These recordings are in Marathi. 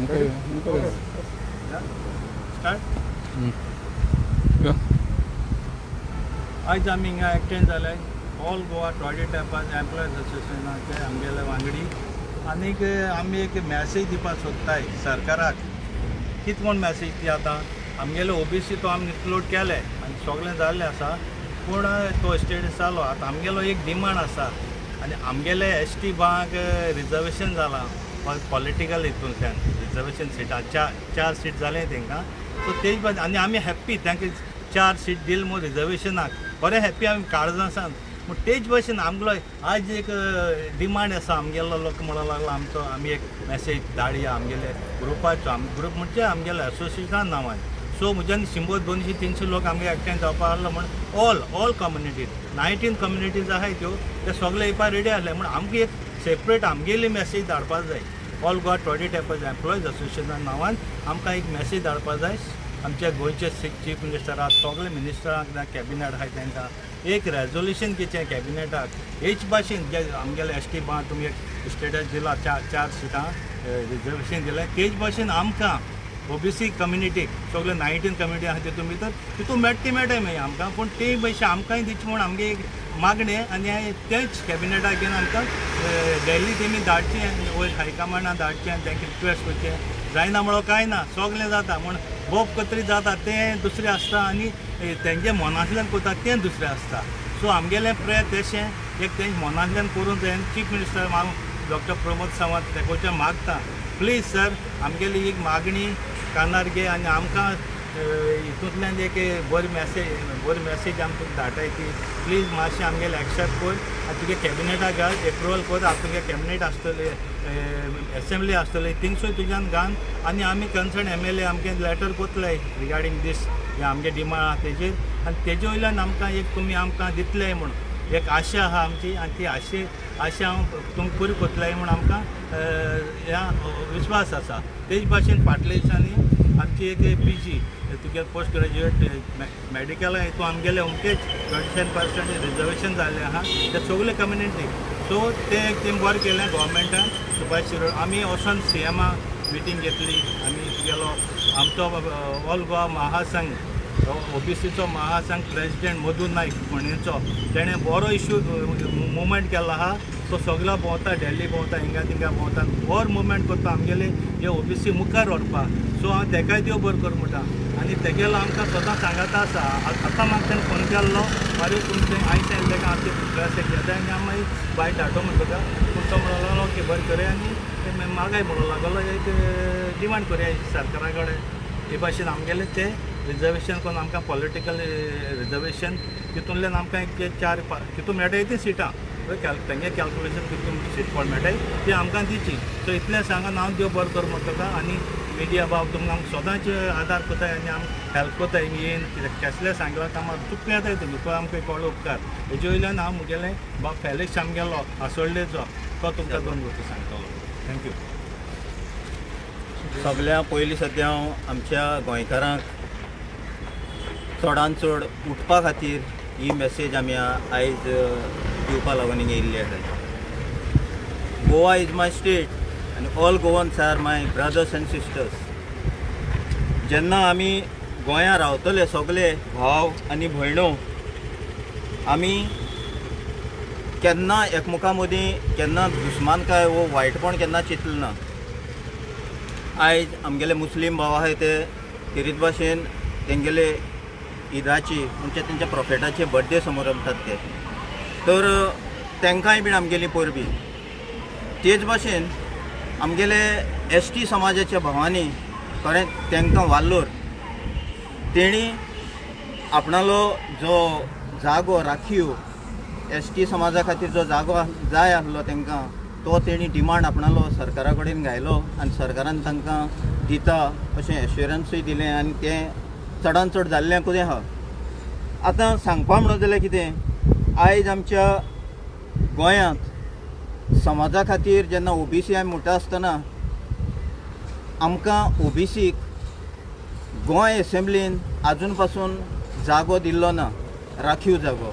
आज आमी हिंगा एकटेंड जाले ऑल गोवा टॉयलेट एम्प्लॉयज असोसिएशनाचे आमगेले वांगडी आनीक आमी एक मॅसेज दिवपाक सोदताय सरकाराक कित म्हूण मॅसेज ती आतां आमगेले ओबीसी तो आमी इन्क्लूड केले आनी सगळें जाल्लें आसा पूण तो स्टेटस जालो आतां आमगेलो एक डिमांड आसा आनी आमगेले एस.टी. बांक रिजर्वेशन जालां पॉलिटिकल हितूंतल्यान रिजर्वेशन सिटां चार सीट जालें तांकां सो तेज बाद आनी आमी हॅप्पी तांकां 4 सीट दिल म्हूण रिजर्वेशनाक बरें हॅप्पी आमी काळजां आसात पूण तेज भशेन आमगेलो आज एक डिमांड आसा आमगेलो लोक म्हणूंक लागला आमचो आमी एक मॅसेज धाडया आमगेले ग्रुपाचो ग्रूप म्हणजे आमगेले एसोसिएशना नांवान सो म्हज्यान 100-200-300 लोक आमगे एकठांय जावपा आहलो म्हण ऑल कम्युनिटीज 19 कम्युनिटीज आहाय त्यो ते सगळे येवपा रेडी आहले म्हण आमगे एक सेपरेट आमगेली मॅसेज धाडपाक जाय ऑल गोवा टॉयलेट एम्प्लॉयज असोसिएशना नांवान आमकां एक मॅसेज धाडपाक जाय आमच्या गोंयचे चीफ मिनिस्टर आहात सगळे मिनिस्टरांक कॅबिनेट आहाय तांकां एक रेजोल्युशन केचें कॅबिनेटाक हेच भाशेन जे आमगेले एस.टी. बां तुमी एक स्टेटस दिला चार सिटां रिजर्वेशन दिलें तेच भाशेन आमकां ओबीसी कम्युनिटीक सगळे 19 कम्युनिटी आहा तितून भितर तितून मेळटाय मागीर आमकां पूण ते भशेन आमकांय दिवचें म्हूण आमगे एक मागणें आनी तेच कॅबिनेटाक घेवन आमकां डेली तेमी धाडचें वयर हायकमांडान धाडचें आनी तांकां रिक्वेस्ट करचें जायना म्हणून कांय ना सगळें जाता म्हूण बोब कत्री जाता तें दुसरें आसता आनी तेंगे मनांतल्यान करता तें दुसरें आसता सो आमगेलें प्रयत्न तेशें एक तेंचे मनांतल्यान करूंक जाय chief minister doctor Pramod Sawant तेकोचें मागता प्लीज सर आमगेली एक मागणी कानार घे आनी आमकां हितूंतल्यान एक बरी मॅसेज आमकां धाडटाय की प्लीज मातशें आमगेलें एक्सेप्ट कर आनी तुगे कॅबिनेटाक घाल एप्रुवल कर आतां तुगे कॅबिनेट आसतलें असेंब्ली आसतली थिंगसूय तुज्यान घाल आनी आमी कन्सर्न एम.एल.ए. आमगे लेटर कोतले रिगार्डींग दीस हे आमगे डिमांड आहा तेजेर आनी तेजे वयल्यान आमकां एक तुमी आमकां दितले म्हूण एक आशा आहा आमची आनी ती आशा हांव तुमकां पुरी कोतले म्हूण आमकां विश्वास आसा तेच भाशेन फाटल्या दिसांनी आमची एक PG तुगे पोस्ट ग्रॅज्युएट मॅडिकल हितून आमगेले ओमकेच 27% रिजर्वेशन जाल्लें आहा ते सगळे कम्युनिटी सो तें बरें केलें गोवोरमेंटान सुभाष शिरोड आमी वचोन CMा मिटींग घेतली आमी तुगेलो आमचो ऑल गोवा महासंघ ओबीसीचो महासंघ प्रेसिडेंट मधू नायक फोंडेचो तेणें बरो इश्यू मुवमेंट केल्लो आहा तो सगळो भोंवता दिल्ली भोंवता हिंगा थिंगा भोंवता बरो मुवमेंट करता आमगेले हे ओबीसी मुखार व्हरपाक सो हांव तेकाय देव बरो कर म्हणटा आनी तेगेलो आमकां सदां सांगता आसा आतां म्हाका ताणें फोन केल्लो मागीर तुमचें हांवें सांगलें तेका आमचे क्लासीक घेता आनी आमी मागीर भायर धाडटो म्हणटा पूण तो म्हणूंक लागलो की बरें करया आनी म्हाकाय म्हणूंक लागलो एक डिमांड करया सरकारा कडेन हे भाशेन आमगेलें तें रिजर्वेशन करून आमकां पॉलिटिकल रिजर्वेशन तितूंतल्यान आमकां एक 4 तितून मेळटाय ती सिटां तेंगे कॅल्कुलेशन तितून सीट कोण मेळटाय ती आमकां दिवची सो इतलें सांगून हांव देव बरो कर म्हणटा आनी मिडिया बाब तुमकां सदांच आदार कोताय आनी आमकां हेल्प कोताय येवन कित्याक कसलें सांगलां कामां चुकलें येताय तुमी तो आमकां कळ्ळो उपकार हेजे वयल्यान हांव म्हगेलें बाब फेलिक्स आमगेलो आसोळडेचो तो तुमकां 2 गोश्टी सांगतलो थँक्यू सगळ्या पयलीं सद्या हांव आमच्या गोंयकारांक चडांत चड उठपा खातीर ही मॅसेज आमी आयज दिवपा लागून येयल्ली आसा गोवा इज माय स्टेट आनी ऑल गोवन्स आर माय ब्रदर्स एंड सिस्टर्स जेन्ना आमी गोंयांत रावतले सगळे भाव आनी भयणो आमी केन्ना एकमुखा मदीं केन्ना दुस्मानकाय वो वायटपण केन्ना चिंतलें ना आयज आमगेले मुस्लीम भाव आहाय ते तेरीत भाशेन तेंगेले ईदाची म्हणजे तेंच्या प्रॉफेटाचे बर्थडे समारंभात ते तर तांकांय बीन आमगेली परबी तेच भाशेन आमगेले एस.टी. समाजाच्या भावांनी खरें तांकां वालोर तेणी आपणालो जो जागो राखीव एस.टी. समाजा खातीर जो जागो जाय आसलो तांकां तो तेणी डिमांड आपणालो सरकारा कडेन घायलो आनी सरकारान तांकां दिता अशें एश्युरन्सूय दिलें आनी तें चडांत चड जाल्लें कितें आहा आतां सांगपा म्हणून जाल्यार कितें आयज आमच्या गोंयांत समाजा खातीर जेन्ना ओबीसी आमी म्हणटा आसतना आमकां ओबीसीक गोंय एसेंब्लीन आजून पासून जागो दिल्लो ना राखीव जागो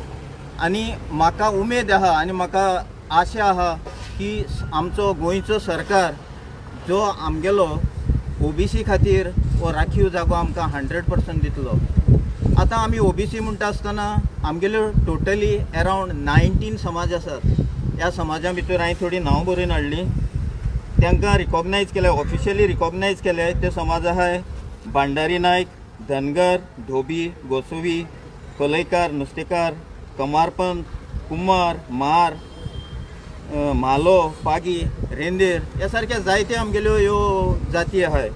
आनी म्हाका उमेद आहा आनी म्हाका आशा आहा की आमचो गोंयचो सरकार जो आमगेलो OBC खातीर हो राखीव जागो आमकां 100% दितलो. आतां आमी OBC म्हणटा आसतना आमगेल्यो टोटली अरावंड 19 समाज आसात. ह्या समाजा भितर हांवें थोडी नांव बरोवन हाडलीं. तांकां रिकॉग्नायज केल्या, ऑफिशियली रिकॉग्नायज केले. ते समाज आहाय भांडारी नायक, धनगर, धोबी, गोसवी, कोलयकार, नुस्तेकार, कमारपंत, कुमार, मार, म्हालो, पागी, रेंदेर ह्या सारक्या जायते आमगेल्यो ह्यो जाती आहाय.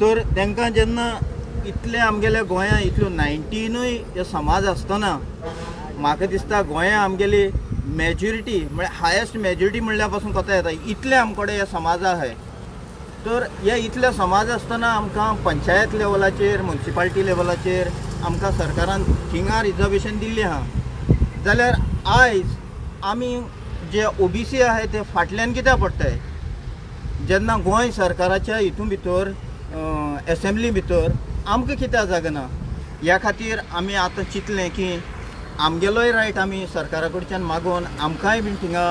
तर तांकां जेन्ना इतले आमगेल्या गोंयांत इतल्यो 19य हे समाज आसतना म्हाका दिसता गोंयांत आमगेली मेजॉरिटी म्हळ्यार हायेस्ट मेजॉरिटी म्हणल्या पासून कोता येता इतले आमकडे हे समाज आहाय. तर हे इतले समाज आसतना आमकां पंचायत लेवलाचेर, म्युन्सिपालिटी लेवलाचेर आमकां सरकारान थिंगा रिजर्वेशन दिल्लें आहा. जाल्यार आयज आमी जे OBC आहाय ते फाटल्यान कित्याक पडटाय? जेन्ना गोंय सरकाराच्या हितून भितर एसेंब्ली भितर आमकां कित्याक जागना ना? ह्या खातीर आमी आतां चिंतलें की आमगेलोय रायट आमी सरकारा कडच्यान मागोवन आमकांय बीन थिंगा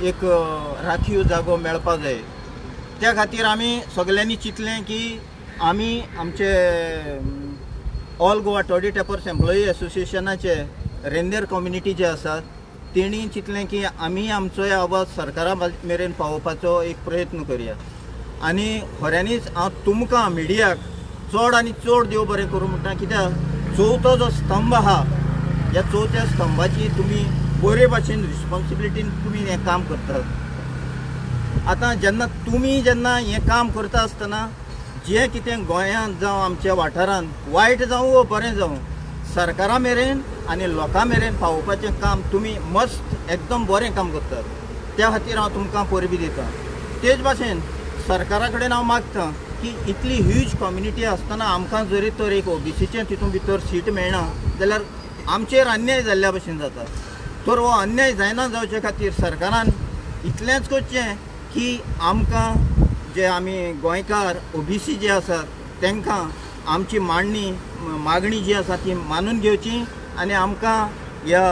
एक राखीव जागो मेळपा जाय. त्या खातीर आमी सगल्यांनी चिंतलें की आमी आमचे all Goa toddy tappers employee एसोसिएशनाचे रेंदेर कम्युनिटी जे आसात तेणी चिंतलें की आमी आमचो आवाज सरकारा मेरेन पावोवपाचो एक प्रयत्न करया. आनी खऱ्यांनीच हांव तुमकां मिडियाक चड आनी चड देव बरें करूं म्हणटा. कित्याक चवथो जो स्तंभ आहा ह्या चवथ्या स्तंभाची तुमी बरे भाशेन रिस्पॉन्सिबिलिटीन तुमी हें काम करतात. आतां जेन्ना हें काम करता आसतना जें कितें गोंयांत जावं आमच्या वाठारांत वायट जावं वा बरें जावं सरकारा मेरेन आनी लोकां मेरेन पावोवपाचें काम तुमी मस्त एकदम बरें काम करतात. त्या खातीर हांव तुमकां परबी दितां. तेच भाशेन सरकारा कडेन हांव मागतां की इतली ह्यूज कम्युनिटी आसतना आमकां जरी तर एक OBCचें तितून भितर सीट मेळना जाल्यार आमचेर अन्याय जाल्ल्या भशेन जाता. तर हो अन्याय जायना जावचे खातीर सरकारान इतलेंच करचें की आमकां जे आमी गोंयकार OBC जे आसात तांकां आमची मागणी जी आसा ती मानून घेवची आनी आमकां ह्या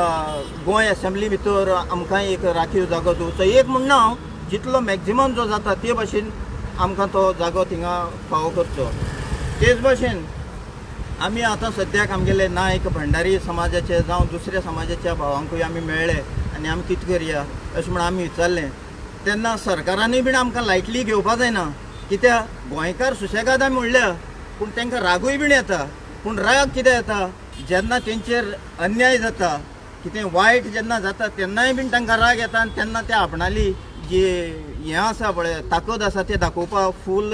गोंय एसेंब्ली भितर आमकां एक राखीव जागो दवरचो. एक म्हणना हांव जितलो मॅक्झिमम जो जाता ते भाशेन आमकां तो जागो थिंगा फावो करचो. तेच भाशेन आमी आतां सद्याक आमगेले नायक भंडारी समाजाचे जावं दुसऱ्या समाजाच्या भावांकूय आमी मेळ्ळे आनी आमी कितें करया अशें म्हण आमी विचारलें. तेन्ना सरकारानूय बीन आमकां लायटली घेवपा जायना. कित्याक गोंयकार सुशेगाद आमी म्हणल्या पूण तांकां रागूय बीन येता. पूण राग कितें येता? जेन्ना तेंचेर अन्याय जाता, कितें वायट जेन्ना जाता तेन्नाय बीन तांकां राग येता आनी तेन्ना ते आपणाली जी हें आसा पळय ताकद आसा तें दाखोवपाक फूल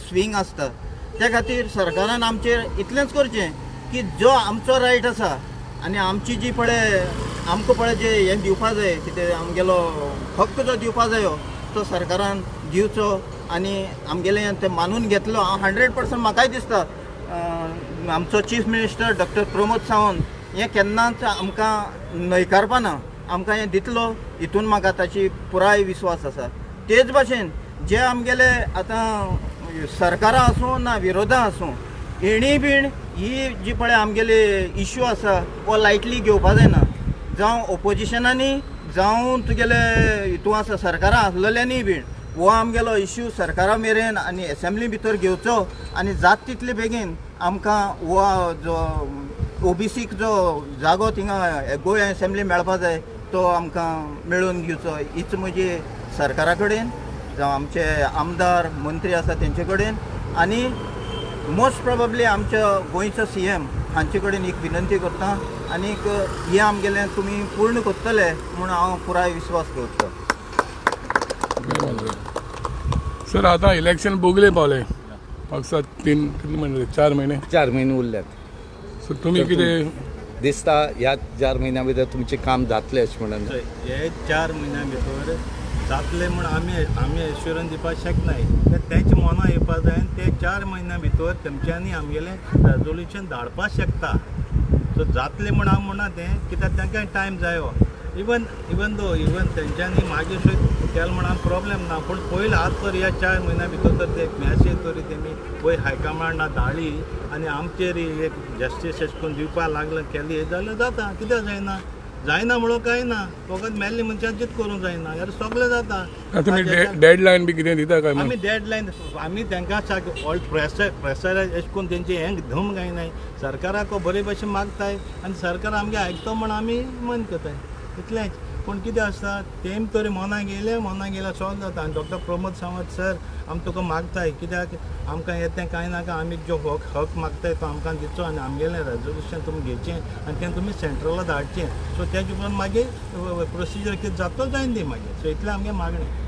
स्विंग आसता. त्या खातीर सरकारान आमचेर इतलेंच करचें की जो आमचो रायट आसा आनी आमची जी पळय आमकां पळय जे हें दिवपा जाय कितें आमगेलो हक्क जो दिवपा जायो तो सरकारान दिवचो आनी आमगेलें तें मानून घेतलो. हांव 100% म्हाकाय दिसता आमचो chief minister doctor Pramod Sawant हें केन्नाच आमकां न्हयकारपा ना. आमकां हें दितलो हितून म्हाका ताची पुराय विस्वास आसा. तेच भाशेन जे आमगेले आतां सरकारां आसूं ना विरोधां आसूं हेणीय बीन ही जी पळय आमगेली इश्यू आसा हो लायटली घेवपा जायना. जावं ओपोजिशनांनी जावं तुगेले हितून आसा सरकारां आसलेल्यांनी बीन हो आमगेलो इश्यू सरकारा मेरेन आनी एसेंब्ली भितर घेवचो आनी जाता तितले बेगीन आमकां हो जो OBCक जो जागो थिंगा गोंय एसेंब्ली मेळपा जाय तो आमकां मेळून घेवचो हीच म्हजी सरकारा कडेन जावं आमचे आमदार मंत्री आसा तेंचे कडेन आनी मोस्ट प्रोबेबली आमच्या गोंयचो CM हांचे कडेन एक विनंती करता आनीक हें आमगेलें तुमी पूर्ण करतले म्हूण हांव पुराय विस्वास दवरतां. सर आता इलेक्शन बोगले पावले फक्त 4 महिने उरल्यात. सो तुम्ही कितें दिसता ह्या 4 महिन्या भितर तुमचें काम जातलें अशें म्हणून? हे 4 महिन्या भितर जातले म्हण आमी एश्युरन्स दिवपाक शकनाय. तेंचे मनां येवपा जाय आनी ते 4 महिन्या भितर तेमच्यांनी आमगेलें रेजोल्युशन धाडपाक शकता. सो जातले म्हण हांव म्हणना तें कित्याक तांकांय टायम जायो. इवन तेंच्यांनी मागीर सुद्दां केलें म्हण प्रॉब्लेम ना. पूण पयलीं आतां तर ह्या 4 महिन्या भितर तर ते मॅसेज तरी तेमी पळय हायकमांडाक धाडली आनी आमचेर एक जस्टीस अशें करून दिवपाक लागलें केली जाल्यार जाता कित्याक जायना. जायना म्हणून काय ना फकत मेल्ली मनशांचीच करूंक जायना यार सगळें जाता तुमी डेडलायन बी कितें दिता काय आमी डेडलायन आमी तांकां ऑल प्रेशर अशें करून तेंचे हें धम काय नाही सरकाराक बरे भशेन मागताय आनी सरकार आमगे आयकतो म्हण आमी मन करताय इतलेंच पूण कितें आसता तेम तरी मनाक येयल्या सॉल्व जाता आनी डॉक्टर प्रमोद सावंत सर आमी तुका मागताय कित्याक आमकां येतें कांय नाका आमी जो हक मागताय तो आमकां दिवचो आनी आमगेलें रेजोल्युशन तुमी घेवचें आनी तें तुमी सेंट्रला धाडचें सो तेजे उपरांत मागीर प्रोसिजर कितें जातो जायन दी मागीर सो इतलें आमगे मागणें